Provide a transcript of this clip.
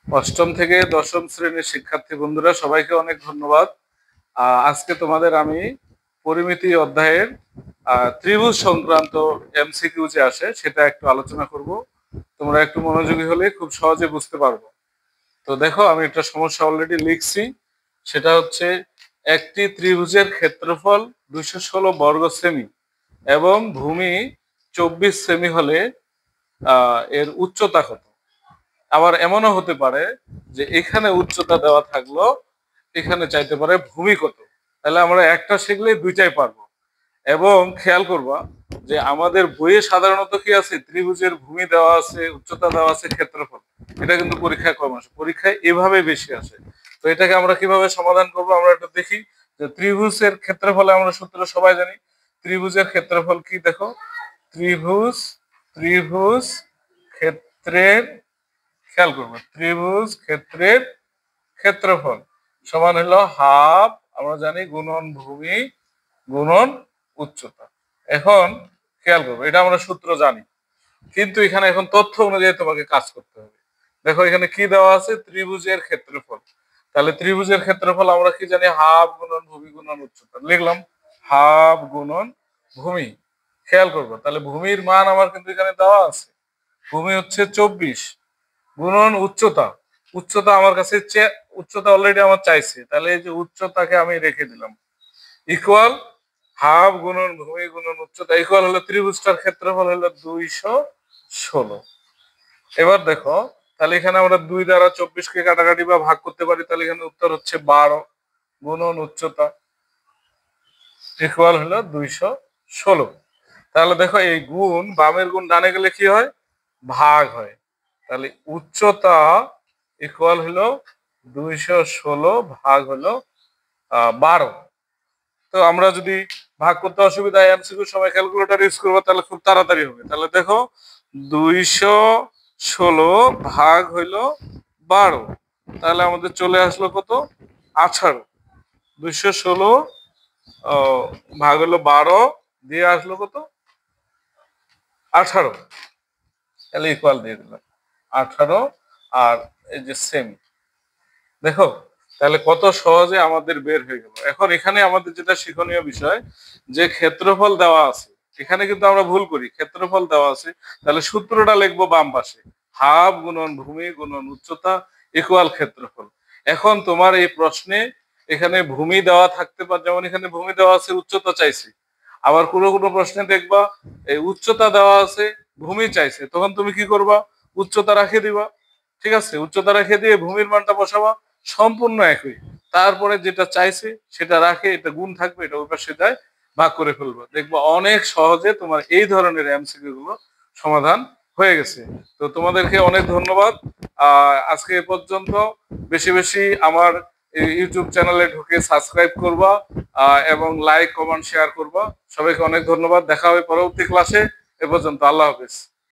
অষ্টম থেকে দশম শ্রেণীর শিক্ষার্থী বন্ধুরা সবাইকে অনেক ধন্যবাদ। আজকে তোমাদের আমি পরিমিতি অধ্যায়ের ত্রিভুজ সংক্রান্ত এমসিকিউ যে আসে সেটা একটু আলোচনা করব। তোমরা একটু মনোযোগী হলে খুব সহজে বুঝতে পারবো। তো দেখো, আমি একটা সমস্যা অলরেডি লিখছি। সেটা হচ্ছে, একটি ত্রিভুজের ক্ষেত্রফল 216 বর্গ সেমি এবং ভূমি 24 সেমি হলে এর উচ্চতা কত? আবার এমনও হতে পারে যে এখানে উচ্চতা দেওয়া থাকলো, এখানে চাইতে পারে ভূমি কত। তাহলে আমরা একটা শিখলে দুইটাই পারবো। এবং খেয়াল করবা যে আমাদের বইয়ে সাধারণত কি আছে, ত্রিভুজের ভূমি দেওয়া আছে, উচ্চতা দেওয়া আছে, ক্ষেত্রফল। এটা কিন্তু পরীক্ষায় কম আসে, পরীক্ষায় এভাবে বেশি আসে। তো এটাকে আমরা কিভাবে সমাধান করবো আমরা একটু দেখি। যে ত্রিভুজের ক্ষেত্রফলে আমরা সূত্র সবাই জানি। ত্রিভুজের ক্ষেত্রফল কি দেখো, ত্রিভুজ ত্রিভুজ ক্ষেত্রের, খেয়াল করবো, ত্রিভুজ ক্ষেত্রের ক্ষেত্রফল সমান হলো হাফ, আমরা জানি, গুণন ভূমি গুণন উচ্চতা। এখন খেয়াল করবো, এটা আমরা সূত্র জানি, কিন্তু এখানে এখন তথ্য অনুযায়ী তোমাকে কাজ করতে হবে। দেখো এখানে কি দেওয়া আছে, ত্রিভুজের ক্ষেত্রফল। তাহলে ত্রিভুজের ক্ষেত্রফল আমরা কি জানি, হাফ গুণন ভূমি গুণন উচ্চতা। লিখলাম হাফ গুণন ভূমি। খেয়াল করবো, তাহলে ভূমির মান আমার কিন্তু এখানে দেওয়া আছে। ভূমি হচ্ছে 24 গুণন উচ্চতা। উচ্চতা আমার কাছে উচ্চতা অলরেডি আমার চাইছে, তাহলে এই যে উচ্চতাকে আমি রেখে দিলাম, ইকুয়াল হাফ গুণন ভূমি গুণন উচ্চতা, ইকুয়াল হলো ত্রিভুজটার ক্ষেত্রফল হলো 216। এবার দেখো, তাহলে এখানে আমরা 2 দ্বারা 24 কে কাটাকাটি বা ভাগ করতে পারি, তাহলে এখানে উত্তর হচ্ছে 12 গুণন উচ্চতা ইকুয়াল হলো 216। তাহলে দেখো, এই গুণ, বামের গুণ ডানে গেলে কি হয়, ভাগ হয়। তাহলে উচ্চতা ইকুয়াল হলো 216 ভাগ হলো 12। তো আমরা যদি ভাগ করতে অসুবিধা হয়, এমসিকিউ সময় ক্যালকুলেটর ইউজ করবো, তাহলে খুব তাড়াতাড়ি হবে। তাহলে দেখো, 216 ভাগ হইলো 12, তাহলে আমাদের চলে আসলো কত, 18। 216 ভাগ হলো 12 দিয়ে আসলো কত, 18। তাহলে ইকুয়াল দিয়ে দিলাম 18। আর এই যে সেম, দেখো তাহলে কত সহজে আমাদের বের হয়ে গেল। এখন এখানে আমাদের যেটা শিক্ষণীয় বিষয়, যে ক্ষেত্রফল দেওয়া আছে, এখানে কিন্তু আমরা ভুল করি, ক্ষেত্রফল দেওয়া আছে, তাহলে সূত্রটা লিখবো বাম পাশে, হাফ গুণন ভূমি গুণন উচ্চতা ইকুয়াল ক্ষেত্রফল। এখন তোমার এই প্রশ্নে এখানে ভূমি দেওয়া থাকতে পারে, যেমন এখানে ভূমি দেওয়া আছে, উচ্চতা চাইছে। আবার কোনো কোনো প্রশ্নে দেখবা এই উচ্চতা দেওয়া আছে, ভূমি চাইছে, তখন তুমি কি করবা, উচ্চতা রাখে দিবা। ঠিক আছে, উচ্চতা রেখে দিয়ে ভূমির মানটা বসাবা, সম্পূর্ণ একই। তারপরে যেটা চাইছে সেটা রাখে, এটা গুণ থাকবে, এটা ওই পাশে যায়, ভাগ করে ফেলবো, দেখবো অনেক সহজে তোমার এই ধরনের এমসিকিউ গুলো সমাধান হয়ে গেছে। তো তোমাদেরকে অনেক ধন্যবাদ। আজকে এ পর্যন্ত। বেশি বেশি আমার ইউটিউব চ্যানেলে ঢুকে সাবস্ক্রাইব করবা এবং লাইক কমেন্ট শেয়ার করবা। সবাইকে অনেক ধন্যবাদ, দেখা হবে পরবর্তী ক্লাসে। এ পর্যন্ত, আল্লাহ হাফেজ।